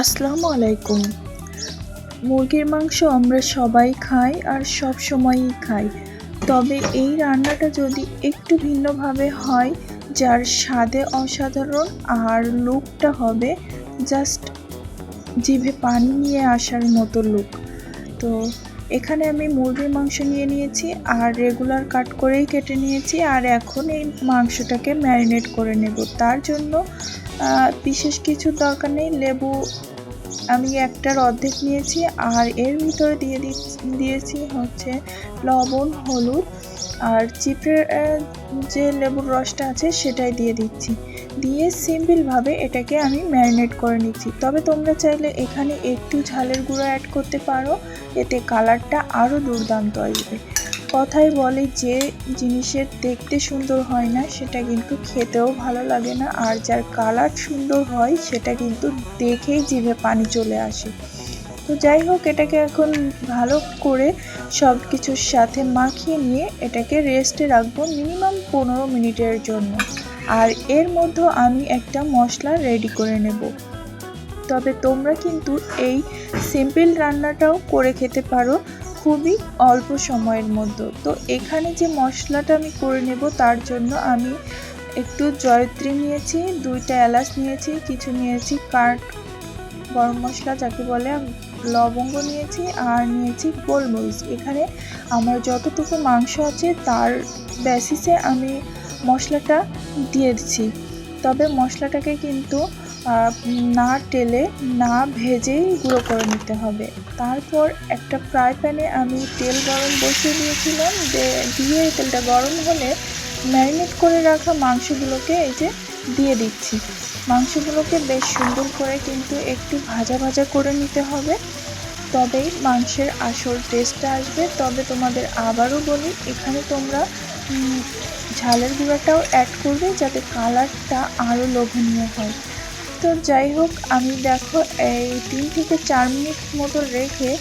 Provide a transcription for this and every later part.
আসসালামু আলাইকুম। মুরগির মাংস আমরা সবাই খাই আর সব সময়ই খাই। তবে এই রান্নাটা যদি একটু ভিন্নভাবে হয়, যার স্বাদে অসাধারণ আর লুকটা হবে জাস্ট জিভে পানি নিয়ে আসার মতো লুক। তো এখানে আমি মুরগির মাংস নিয়ে নিয়েছি আর রেগুলার কাট করেই কেটে নিয়েছি। আর এখন এই মাংসটাকে ম্যারিনেট করে নেব। তার জন্য বিশেষ কিছুর দরকার নেই। লেবু আমি একটার অর্ধেক নিয়েছি আর এর ভিতরে দিয়েছি হচ্ছে লবণ, হলুদ আর চিপড়ে যে লেবুর রসটা আছে সেটাই দিয়ে দিচ্ছি। দিয়ে সিম্পলভাবে এটাকে আমি ম্যারিনেট করে নিচ্ছি। তবে তোমরা চাইলে এখানে একটু ঝালের গুঁড়ো অ্যাড করতে পারো, এতে কালারটা আরও দুর্দান্ত আসবে। কথায় বলে যে জিনিসের দেখতে সুন্দর হয় না সেটা কিন্তু খেতেও ভালো লাগে না, আর যার কালার সুন্দর হয় সেটা কিন্তু দেখেই জিভে পানি চলে আসে। তো যাই হোক, এটাকে এখন ভালো করে সব কিছুর সাথে মাখিয়ে নিয়ে এটাকে রেস্টে রাখবো মিনিমাম 15 মিনিটের জন্য। আর এর মধ্যে আমি একটা মশলা রেডি করে নেব। তবে তোমরা কিন্তু এই সিম্পল রান্নাটাও করে খেতে পারো খুবই অল্প সময়ের মধ্যে। তো এখানে যে মশলাটা আমি করে নেব তার জন্য আমি একটু জয়িত্রী নিয়েছি, 2টা এলাচ নিয়েছি, কিছু নিয়েছি কাঠ গরম মশলা যাকে বলে, লবঙ্গ নিয়েছি আর নিয়েছি গোলমরিচ। এখানে আমার যতটুকু মাংস আছে তার বেসিসে আমি মশলাটা দিয়েছি। তবে মশলাটাকে কিন্তু না টেলে না ভেজেই গুঁড়ো করে নিতে হবে। তারপর একটা ফ্রাই প্যানে আমি তেল গরম বসিয়ে দিয়েছিলাম, দিয়ে তেলটা গরম হলে ম্যারিনেট করে রাখা মাংসগুলোকে এই যে দিয়ে দিচ্ছি। মাংসগুলোকে বেশ সুন্দর করে কিন্তু একটু ভাজা ভাজা করে নিতে হবে, তবেই মাংসের আসল টেস্টটা আসবে। তবে তোমাদের আবারও বলি, এখানে তোমরা ঝালের গুঁড়াটাও অ্যাড করবে যাতে কালারটা আরও লোভনীয় হয়। তো যাই হোক, আমি দেখো এই 3 থেকে 4 মিনিট মতো রেখে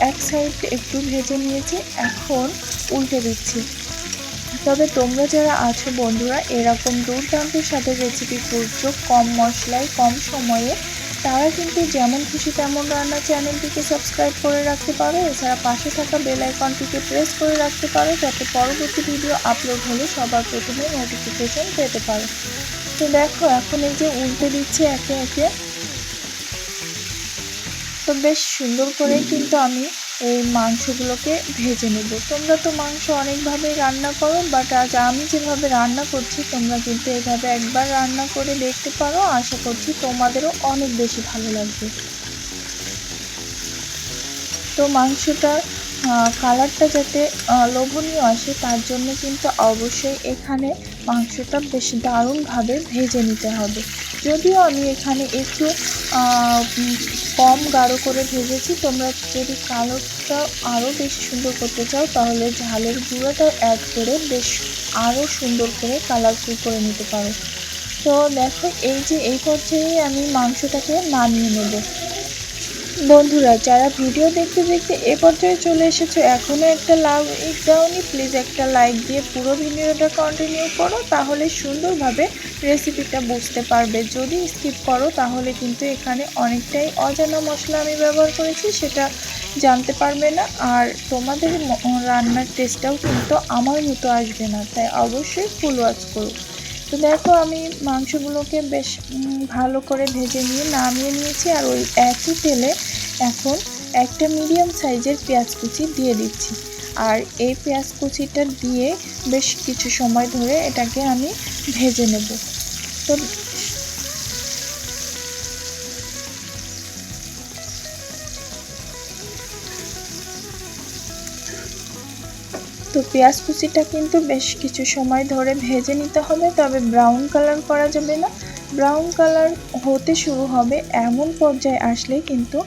এক সাইড একটু ভেজে নিয়েছি, এখন উল্টে দিচ্ছি। তবে তোমরা যারা আছো বন্ধুরা এরকম দুর্দান্ত স্বাদের রেসিপি খুঁজছো কম মশলায় কম সময়ে, তারা কিন্তু যেমন খুশি তেমন রান্না চ্যানেলটিকে সাবস্ক্রাইব করে রাখতে পারো। এছাড়া পাশে থাকা বেল আইকনটিকে প্রেস করে রাখতে পারো যাতে পরবর্তী ভিডিও আপলোড হলে সবার প্রথমে নোটিফিকেশন পেতে পারো। তো দেখো এখন এই যে উল্টে দিচ্ছি একে একে। তো বেশ সুন্দর করে কিন্তু আমি এই মাংসগুলোকে ভেজে নেব। তোমরা তো মাংস অনেকভাবেই রান্না করো, বাট আজ আমি যেভাবে রান্না করছি তোমরা কিন্তু এভাবে একবার রান্না করে দেখতে পারো। আশা করছি তোমাদেরও অনেক বেশি ভালো লাগবে। তো মাংসটার কালারটা যাতে লোভনীয় আসে তার জন্য কিন্তু অবশ্যই এখানে মাংসটা বেশ দারুণভাবে ভেজে নিতে হবে। যদিও আমি এখানে একটু কম গাঢ় করে ভেজেছি, তোমরা যদি কালারটা আরও বেশি সুন্দর করতে চাও তাহলে ঝালের গুঁড়োটা অ্যাড করে বেশ আরও সুন্দর করে কালারফুল করে নিতে পারো। তো দেখো এই যে এই পর্যায়ে আমি মাংসটাকে নামিয়ে নেব। বন্ধুরা যারা ভিডিও দেখতে দেখতে এ পর্যায়ে চলে এসেছো এখনও একটা লাইক দাওনি, প্লিজ একটা লাইক দিয়ে পুরো ভিডিওটা কন্টিনিউ করো, তাহলে সুন্দরভাবে রেসিপিটা বুঝতে পারবে। যদি স্কিপ করো তাহলে কিন্তু এখানে অনেকটাই অজানা মশলা আমি ব্যবহার করেছি, সেটা জানতে পারবে না, আর তোমাদের রান্নার টেস্টটাও কিন্তু আমার মতো আসবে না। তাই অবশ্যই ফুল ওয়াচ করো। তো দেখো আমি মাংসগুলোকে বেশ ভালো করে ভেজে নিয়ে নামিয়ে নিয়েছি, আর ওই একই তেলে এখন একটা মিডিয়াম সাইজের পেঁয়াজ কুচি দিয়ে দিচ্ছি। আর এই পেঁয়াজ কুচিটা দিয়ে বেশ কিছু সময় ধরে এটাকে আমি ভেজে নেব। তো পেঁয়াজ কুচিটা কিন্তু বেশ কিছু সময় ধরে ভেজে নিতে হবে, তবে ব্রাউন কালার করা যাবে না। ব্রাউন কালার হতে শুরু হবে এমন পর্যায়ে আসলে কিন্তু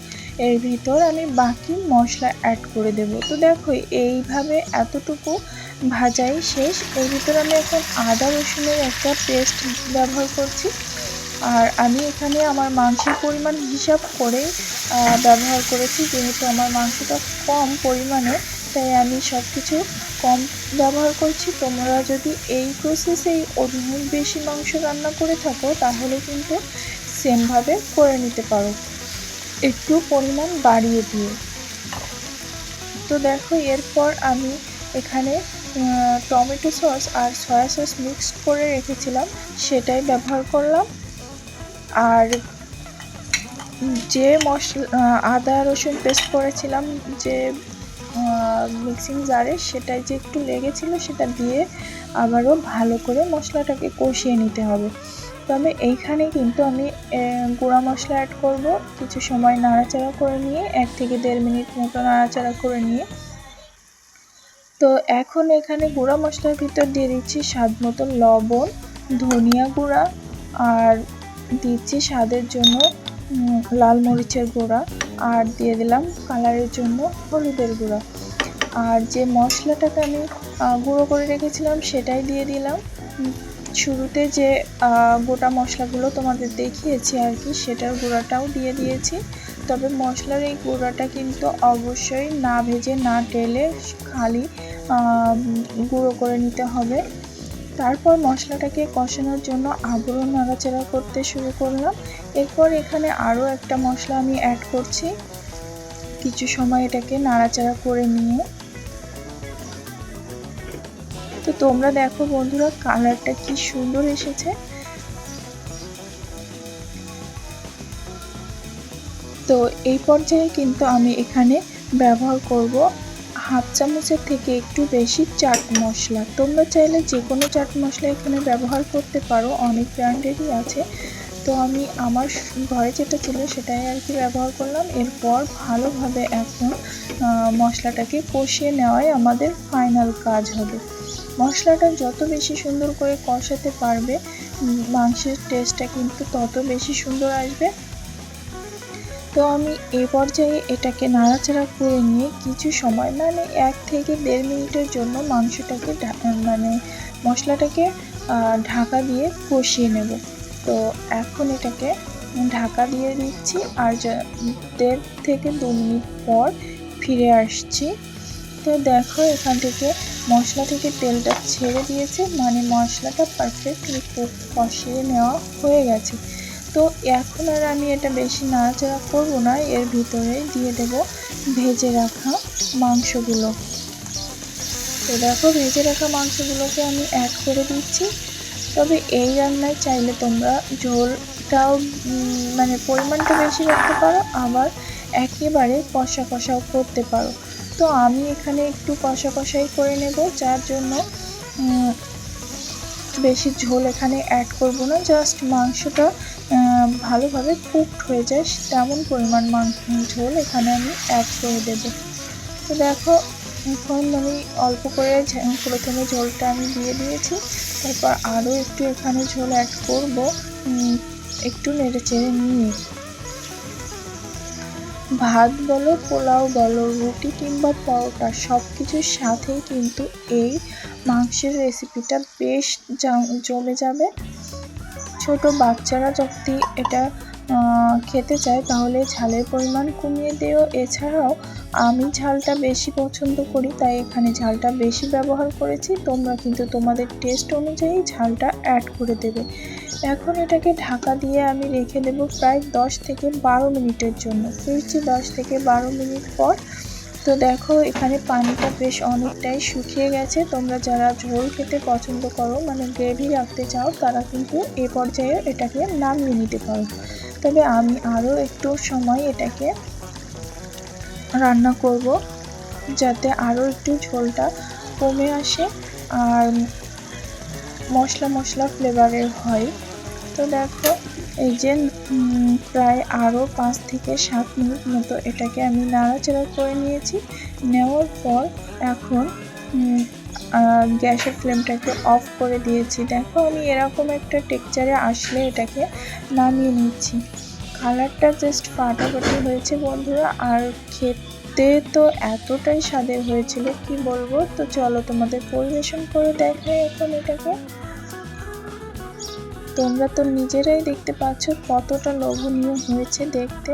এর ভিতর আমি বাকি মশলা অ্যাড করে দেব। তো দেখো এইভাবে এতটুকু ভাজাই শেষ। এর ভিতর আমি এখন আদা রসুনের একটা পেস্ট ব্যবহার করছি, আর আমি এখানে আমার মাংসের পরিমাণ হিসাব করে ব্যবহার করেছি, যেহেতু আমার মাংসটা কম পরিমাণে তাই আমি সব কিছু কম ব্যবহার করছি। তোমরা যদি এই প্রসেসেই অনেক বেশি মাংস রান্না করে থাকো তাহলে কিন্তু সেমভাবে করে নিতে পারো। একটু পরিমাণ বাড়িয়ে দিয়ে। তো দেখো এরপর আমি এখানে টমেটো সস আর সয়া সস মিক্সড করে রেখেছিলাম, সেটাই ব্যবহার করলাম। আর যে আদা রসুন পেস্ট করেছিলাম যে মিক্সিং জারে, সেটাই যে একটু লেগেছিল সেটা দিয়ে আবারও ভালো করে মশলাটাকে কষিয়ে নিতে হবে। তবে এইখানে কিন্তু আমি গুঁড়া মশলা অ্যাড করব। কিছু সময় নাড়াচাড়া করে নিয়ে 1 থেকে 1.5 মিনিট মতো নাড়াচাড়া করে নিয়ে, তো এখন এখানে গুঁড়া মশলার ভিতর দিয়ে দিচ্ছি স্বাদ মতো লবণ, ধনিয়া গুঁড়া, আর দিচ্ছি স্বাদের জন্য লাল মরিচের গুঁড়া, আর দিয়ে দিলাম কালারের জন্য হলুদের গুঁড়া। আর যে মশলাটাকে আমি গুঁড়ো করে রেখেছিলাম সেটাই দিয়ে দিলাম। শুরুতে যে গোটা মশলাগুলো তোমাদের দেখিয়েছি আর কি, সেটার গুঁড়াটাও দিয়ে দিয়েছি। তবে মশলার এই গুঁড়াটা কিন্তু অবশ্যই না ভেজে না টেলে খালি গুঁড়ো করে নিতে হবে। তারপর মশলাটাকে কষানোর জন্য আবারও নাড়াচাড়া করতে শুরু করলাম। এরপর এখানে আরও একটা মশলা আমি অ্যাড করছি। কিছু সময় এটাকে নাড়াচাড়া করে নিয়ে, তো তোমরা দেখো বন্ধুরা কালারটা কি সুন্দর এসেছে। তো এই পর্যায়ে কিন্তু আমি এখানে ব্যবহার করব হাফ চামচের থেকে একটু বেশি চাট মশলা। তোমরা চাইলে যে কোনো চাট মশলা এখানে ব্যবহার করতে পারো, অনেক ব্র্যান্ডেরই আছে। তো আমি আমার ঘরে যেটা ছিল সেটাই আর কি ব্যবহার করলাম। এরপর ভালোভাবে এখন মশলাটাকে কষিয়ে নেওয়াই আমাদের ফাইনাল কাজ হবে। মশলাটা যত বেশি সুন্দর করে কষাতে পারবে, মাংসের টেস্টটা কিন্তু তত বেশি সুন্দর আসবে। তো আমি এই পর্যায়ে এটাকে নাড়াচাড়া করে নিয়ে কিছু সময়, মানে 1 থেকে 1.5 মিনিটের জন্য মাংসটাকে মশলাটাকে ঢাকা দিয়ে কষিয়ে নেব। তো এখন এটাকে ঢাকা দিয়ে দিচ্ছি, আর 1.5 থেকে 2 মিনিট পর ফিরে আসছি। তো দেখো এখান থেকে মশলা থেকে তেলটা ছেড়ে দিয়েছে, মানে মশলাটা পারফেক্টলি কষিয়ে নেওয়া হয়ে গেছে। তো এখন আর আমি এটা বেশি নাড়াচাড়া করবো না, এর ভিতরে দিয়ে দেব ভেজে রাখা মাংসগুলো। তো দেখো ভেজে রাখা মাংসগুলোকে আমি অ্যাড করে দিচ্ছি। তবে এই রান্নায় চাইলে তোমরা ঝোলটাও মানে পরিমাণটা বেশি রাখতে পারো, আবার একেবারে কষা কষাও করতে পারো। তো আমি এখানে একটু কষা কষাই করে নেব, যার জন্য বেশি ঝোল এখানে অ্যাড করব না। জাস্ট মাংসটা ভালোভাবে কুকড হয়ে যায় তেমন পরিমাণ ঝোল এখানে আমি অ্যাড করে দেব। তো দেখো এখন আমি অল্প করে প্রথমে ঝোলটা আমি দিয়ে দিয়েছি, তারপর আরও একটু এখানে ঝোল অ্যাড করব, একটু নেড়ে চেড়ে নিয়ে। ভাত বলো, পোলাও বলো, রুটি কিংবা পরোটা, সব কিছুর সাথেই কিন্তু এই মাংসের রেসিপিটা বেশ জমে যাবে। ছোট বাচ্চারা যদি এটা খেতে চায় তাহলে ঝালের পরিমাণ কমিয়ে দিও। এছাড়াও আমি ঝালটা বেশি পছন্দ করি, তাই এখানে ঝালটা বেশি ব্যবহার করেছি। তোমরা কিন্তু তোমাদের টেস্ট অনুযায়ী ঝালটা অ্যাড করে দেবে। এখন এটাকে ঢাকা দিয়ে আমি রেখে দেব প্রায় 10 থেকে 12 মিনিটের জন্য। ফিরছি 10 থেকে 12 মিনিট পর। তো দেখো এখানে পানিটা বেশ অনেকটাই শুকিয়ে গেছে। তোমরা যারা ঝোল খেতে পছন্দ করো, মানে গ্রেভি রাখতে চাও, তারা কিন্তু এ পর্যায়ে এটাকে নামিয়ে নিতে পারো। তবে আমি আরও একটু সময় এটাকে রান্না করব, যাতে আরও একটু ঝোলটা কমে আসে আর মশলা ফ্লেভারের হয়। তো দেখো এই যে প্রায় আরও 5 থেকে 7 মিনিট মতো এটাকে আমি নাড়াচাড়া করে নিয়েছি। নেওয়ার পর এখন গ্যাসের ফ্লেমটাকে অফ করে দিয়েছি। দেখো আমি এরকম একটা টেক্সচারে আসলে এটাকে নামিয়ে নিচ্ছি। কালারটা জাস্ট ফাটাফাটি হয়েছে বন্ধুরা, আর খেতে তো এতটাই স্বাদের হয়েছিল কি বলবো। তো চলো তোমাদের পরিবেশন করে দেখাই এখন এটাকে। তোমরা তো নিজেরাই দেখতে পাচ্ছ কতটা লোভনীয় হয়েছে দেখতে।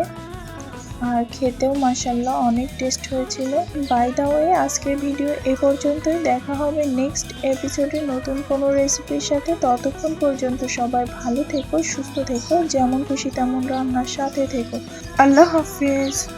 আর খেতেও মাশাআল্লাহ অনেক টেস্ট হয়েছিল। বাই দ্য ওয়ে, আজকের ভিডিও এ পর্যন্তই। দেখা হবে নেক্সট এপিসোডে নতুন কোনো রেসিপির সাথে। ততক্ষণ পর্যন্ত সবাই ভালো থেকো, সুস্থ থেকো, যেমন খুশি তেমন রান্নার সাথে থেকো। আল্লাহ হাফেজ।